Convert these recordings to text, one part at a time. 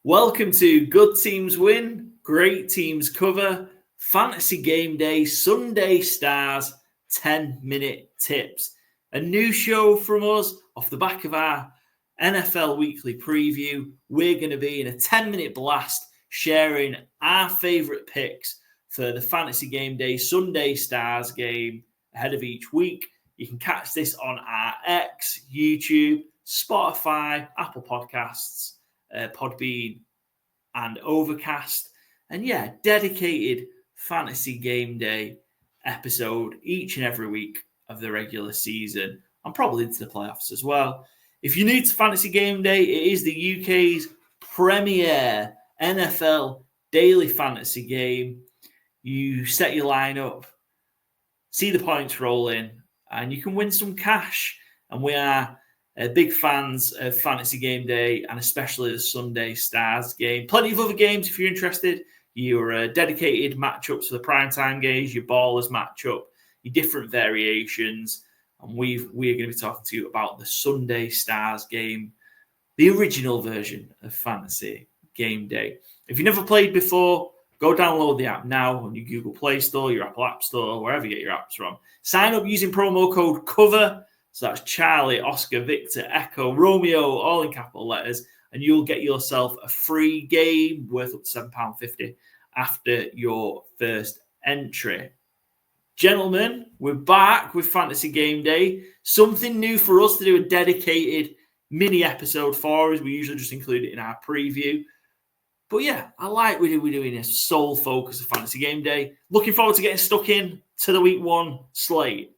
Welcome to Good Teams Win, Great Teams Cover, Fantasy Game Day, Sunday Stars, 10-minute tips. A new show from us off the back of our NFL Weekly Preview. We're going to be in a 10-minute blast sharing our favourite picks for the Fantasy Game Day, Sunday Stars game ahead of each week. You can catch this on our X, YouTube, Spotify, Apple Podcasts, Podbean, and Overcast. And yeah, dedicated Fantasy Game Day episode each and every week of the regular season and probably into the playoffs as well. If you're new to Fantasy Game Day, it is the UK's premier NFL daily fantasy game. You set your lineup, see the points roll in, and you can win some cash. And we are big fans of Fantasy Game Day and especially the Sunday Stars game. Plenty of other games if you're interested. Your dedicated matchups for the primetime games, your ballers matchup, your different variations. And we're going to be talking to you about the Sunday Stars game, the original version of Fantasy Game Day. If you've never played before, go download the app now on your Google Play Store, your Apple App Store, wherever you get your apps from. Sign up using promo code COVER. So that's Charlie, Oscar, Victor, Echo, Romeo, all in capital letters. And you'll get yourself a free game worth up to £7.50 after your first entry. Gentlemen, we're back with Fantasy Game Day. Something new for us to do a dedicated mini episode for us. We usually just include it in our preview. But yeah, I like we're doing a sole focus of Fantasy Game Day. Looking forward to getting stuck in to the week one slate.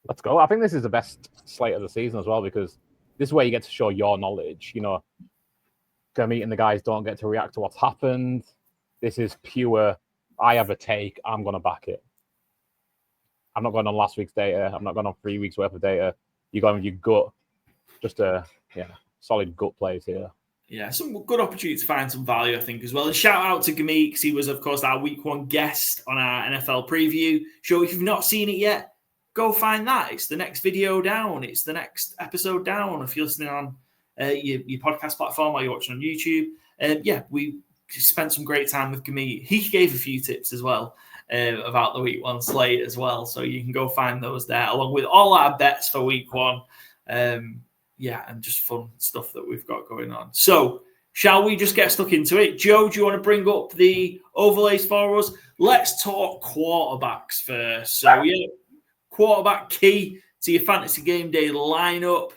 Let's go. I think this is the best slate of the season as well because this is where you get to show your knowledge. You know, Gurmeet and the guys don't get to react to what's happened. This is pure, I have a take, I'm going to back it. I'm not going on last week's data. I'm not going on 3 weeks' worth of data. You're going with your gut. Just solid gut plays here. Yeah, some good opportunity to find some value, I think, as well. And shout out to Gameday because he was, of course, our week one guest on our NFL preview show. If you've not seen it yet, go find that. It's the next video down. It's the next episode down. If you're listening on your podcast platform or you're watching on YouTube. We spent some great time with Gameday. He gave a few tips as well about the week one slate as well. So you can go find those there along with all our bets for week one. And just fun stuff that we've got going on. So shall we just get stuck into it? Joe, do you want to bring up the overlays for us? Let's talk quarterbacks first. So quarterback key to your Fantasy Game Day lineup.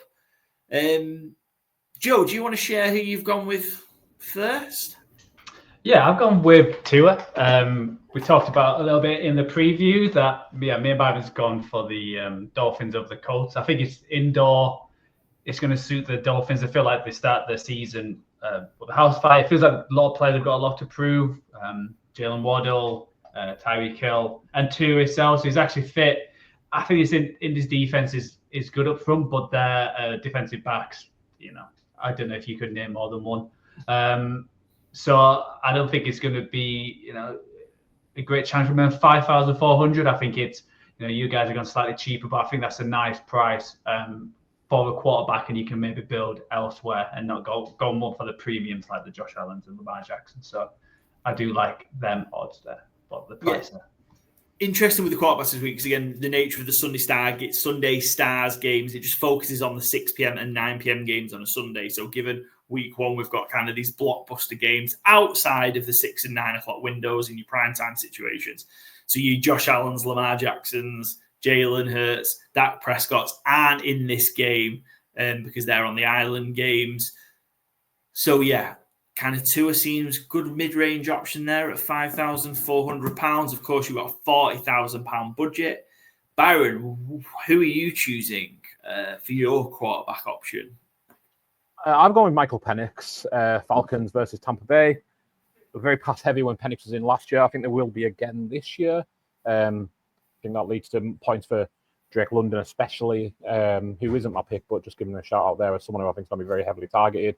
Joe, do you want to share who you've gone with first? Yeah, I've gone with Tua. We talked about a little bit in the preview that me and Byron's gone for the Dolphins over the Colts. I think it's indoor. It's going to suit the Dolphins. I feel like they start the season with the house fight. It feels like a lot of players have got a lot to prove. Jalen Waddle, Tyreek Hill, and Tua itself. So he's actually fit. I think his Indies defense is good up front, but their defensive backs, I don't know if you could name more than one. So I don't think it's going to be, a great chance for them. 5,400. I think it's, you guys are going slightly cheaper, but I think that's a nice price for a quarterback, and you can maybe build elsewhere and not go more for the premiums like the Josh Allens and Lamar Jackson. So I do like them odds there, but the price there. Interesting with the quarterbacks this week because, again, the nature of the Sunday Stars games, it just focuses on the 6 p.m. and 9 p.m. games on a Sunday. So given week one, we've got kind of these blockbuster games outside of the 6 and 9 o'clock windows in your primetime situations. So you Josh Allen's, Lamar Jackson's, Jalen Hurts, Dak Prescott's aren't in this game because they're on the island games. So, kind of Tua seems good mid-range option there at £5,400. Of course, you've got a £40,000 budget. Byron, who are you choosing for your quarterback option? I'm going with Michael Penix, Falcons versus Tampa Bay. They're very pass-heavy when Penix was in last year. I think they will be again this year. I think that leads to points for Drake London especially, who isn't my pick, but just giving him a shout out there as someone who I think is going to be very heavily targeted.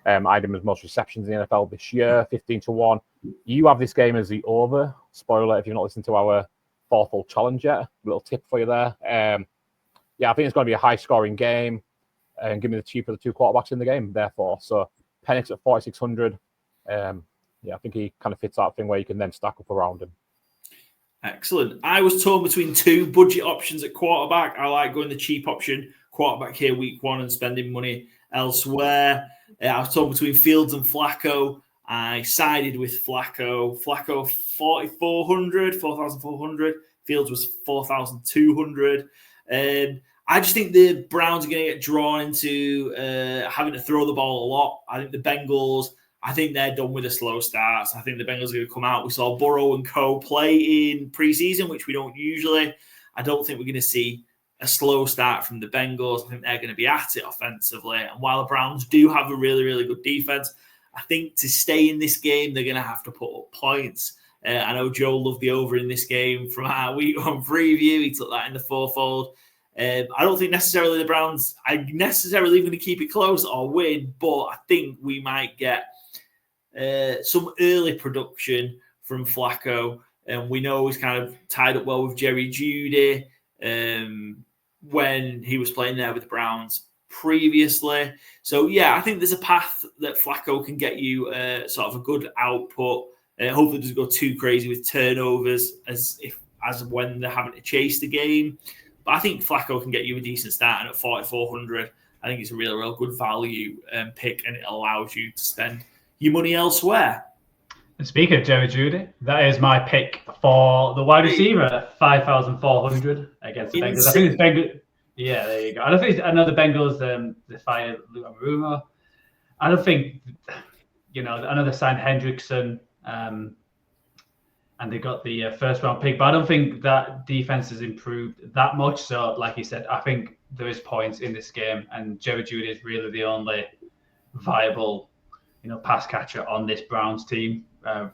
I had him as most receptions in the NFL this year, 15-1. You have this game as the over. Spoiler if you've not listened to our fourth challenge yet. A little tip for you there. I think it's going to be a high-scoring game. And give me the cheaper of the two quarterbacks in the game, therefore. So Penix at 4,600. I think he kind of fits that thing where you can then stack up around him. Excellent. I was torn between two budget options at quarterback. I like going the cheap option, quarterback here week 1, and spending money elsewhere. I was torn between Fields and Flacco. I sided with Flacco. Flacco 4,400. Fields was 4,200. I just think the Browns are going to get drawn into having to throw the ball a lot. I think the Bengals, they're done with the slow starts. I think the Bengals are going to come out. We saw Burrow and co play in preseason, which we don't usually. I don't think we're going to see a slow start from the Bengals. I think they're going to be at it offensively. And while the Browns do have a really, really good defense, I think to stay in this game, they're going to have to put up points. I know Joe loved the over in this game from our week 1 preview. He took that in the fourfold. I don't think necessarily the Browns are necessarily going to keep it close or win, but I think we might get some early production from Flacco. And we know he's kind of tied up well with Jerry Jeudy when he was playing there with the Browns previously. So, I think there's a path that Flacco can get you sort of a good output. Hopefully it doesn't go too crazy with turnovers as when they're having to chase the game. But I think Flacco can get you a decent start, and at 4,400, I think it's a real good value pick, and it allows you to spend your money elsewhere. And speaking of Jerry Jeudy, that is my pick for the wide receiver at 5,400 against the Bengals. I think it's Bengals. Yeah, there you go. I don't think I know the Bengals. They fired Rumor. I don't think I know they signed Hendrickson. And they got the first round pick, but I don't think that defense has improved that much. So, like you said, I think there is points in this game, and Jerry Jeudy is really the only viable, pass catcher on this Browns team.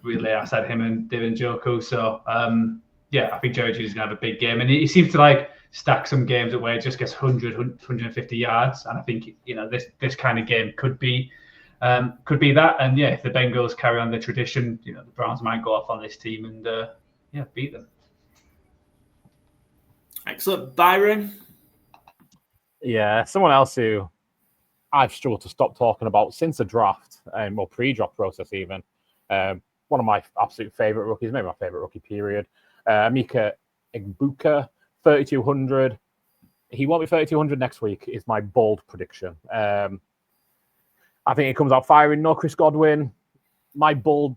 Really, I said him and Dylan Njoku. So, I think Jerry Jeudy's gonna have a big game, and he seems to stack some games where he just gets 100, 150 yards, and I think this kind of game could be that. And if the Bengals carry on the tradition, the Browns might go off on this team and beat them. Excellent. Byron? Yeah, someone else who I've struggled to stop talking about since the draft, or pre-draft process even. One of my absolute favourite rookies, maybe my favourite rookie period. Mika Egbuka, 3,200. He won't be 3,200 next week, is my bold prediction. I think it comes out firing. No Chris Godwin. My bold,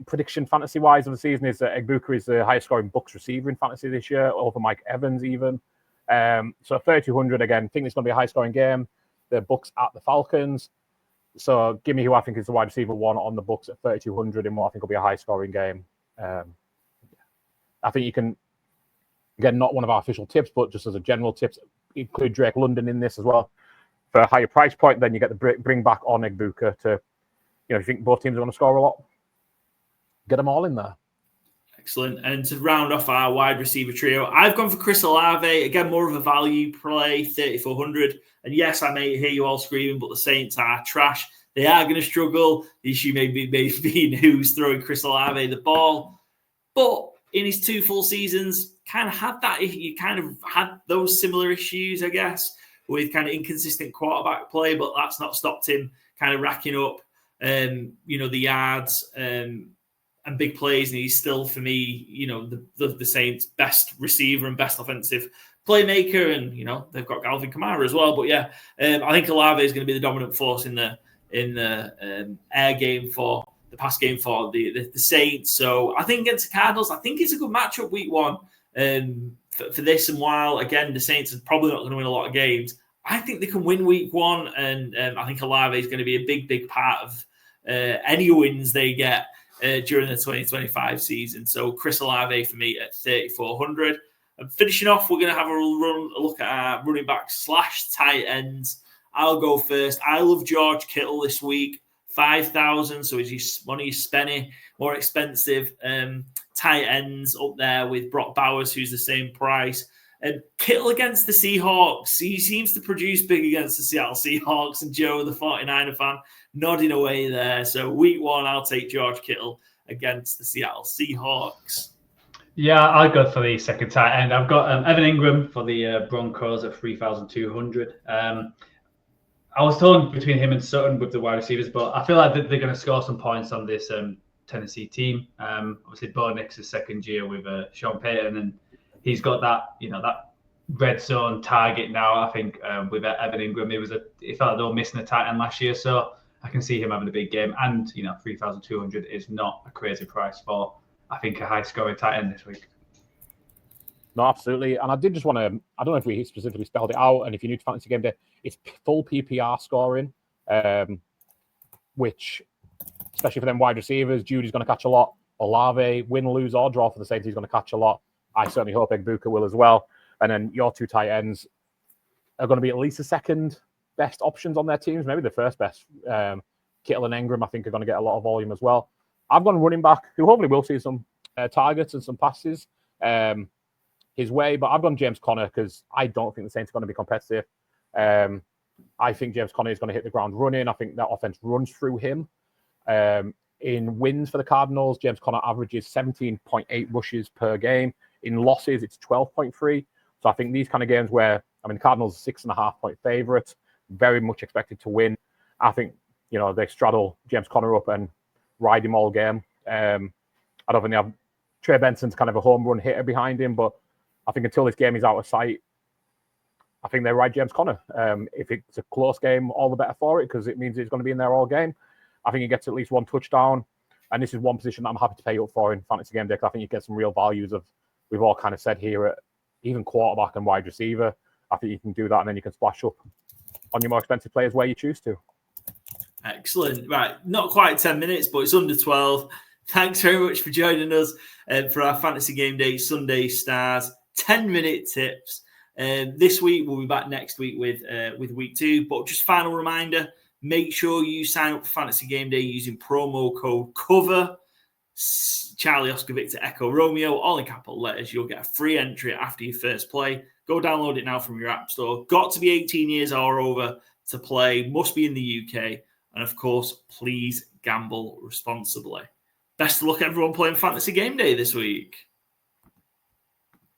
prediction fantasy-wise of the season is that Egbuka is the highest-scoring Bucs receiver in fantasy this year, over Mike Evans even. So 3,200 again. I think it's going to be a high-scoring game. The Bucs at the Falcons. So give me who I think is the wide receiver 1 on the Bucs at 3,200 in what I think will be a high-scoring game. I think you can, again, not one of our official tips, but just as a general tip, include Drake London in this as well. For a higher price point, then you get the bring back on Egbuka to, if you think both teams are going to score a lot, get them all in there. Excellent. And to round off our wide receiver trio, I've gone for Chris Olave. Again, more of a value play, 3,400. And yes, I may hear you all screaming, but the Saints are trash. They are going to struggle. The issue may be who's throwing Chris Olave the ball. But in his 2 full seasons, kind of had those similar issues, I guess, with kind of inconsistent quarterback play, but that's not stopped him kind of racking up, the yards and big plays. And he's still, for me, the Saints' best receiver and best offensive playmaker. And, they've got Galvin Kamara as well. But I think Olave is going to be the dominant force in the air game for the pass game for the Saints. So I think against the Cardinals, I think it's a good matchup week 1. For this, and while again the Saints are probably not going to win a lot of games, I think they can win week 1, and I think Olave is going to be a big part of any wins they get during the 2025 season. So Chris Olave for me at 3,400. And finishing off, we're going to have a look at our running backs / tight ends. I'll go first. I love George Kittle this week, 5,000. So he's one of your spenny, more expensive tight ends up there with Brock Bowers, who's the same price. And Kittle against the Seahawks. He seems to produce big against the Seattle Seahawks. And Joe, the 49er fan, nodding away there. So week 1, I'll take George Kittle against the Seattle Seahawks. Yeah, I'll go for the second tight end. I've got Evan Ingram for the Broncos at 3,200. I was torn between him and Sutton with the wide receivers, but I feel like they're going to score some points on this Tennessee team. Obviously, Bo Nix's second year with Sean Payton, and he's got that, that red zone target now. I think with Evan Ingram, it felt like they were missing a tight end last year, so I can see him having a big game. And 3,200 is not a crazy price for, I think, a high scoring tight end this week. No, absolutely. And I did just want to, I don't know if we specifically spelled it out, and if you're new to Fantasy Game Day, it's full PPR scoring, which, especially for them wide receivers, Judy's going to catch a lot. Olave, win, lose, or draw for the Saints, he's going to catch a lot. I certainly hope Egbuka will as well. And then your two tight ends are going to be at least the second best options on their teams, maybe the first best. Kittle and Ingram, I think, are going to get a lot of volume as well. I've gone running back, who hopefully will see some targets and some passes his way, but I've gone James Conner because I don't think the Saints are going to be competitive. I think James Conner is going to hit the ground running. I think that offense runs through him. In wins for the Cardinals, James Conner averages 17.8 rushes per game. In losses, it's 12.3. So I think these kind of games where, the Cardinals are 6.5 point favorites, very much expected to win. I think, they straddle James Conner up and ride him all game. I don't think they have Trey Benson's kind of a home run hitter behind him, but I think until this game is out of sight, I think they ride James Conner. If it's a close game, all the better for it, because it means he's going to be in there all game. I think he gets at least one touchdown, and this is one position that I'm happy to pay up for in Fantasy Game Day, because I think you get some real values of, we've all kind of said here, at even quarterback and wide receiver. I think you can do that, and then you can splash up on your more expensive players where you choose to. Excellent. Right, not quite 10 minutes, but it's under 12. Thanks very much for joining us for our Fantasy Game Day Sunday Stars 10-minute tips. This week, we'll be back next week with week 2. But just final reminder, make sure you sign up for Fantasy Game Day using promo code COVER, Charlie Oscar Victor Echo Romeo, all in capital letters. You'll get a free entry after your first play. Go download it now from your app store. Got to be 18 years or over to play. Must be in the UK. And of course, please gamble responsibly. Best of luck, everyone, playing Fantasy Game Day this week.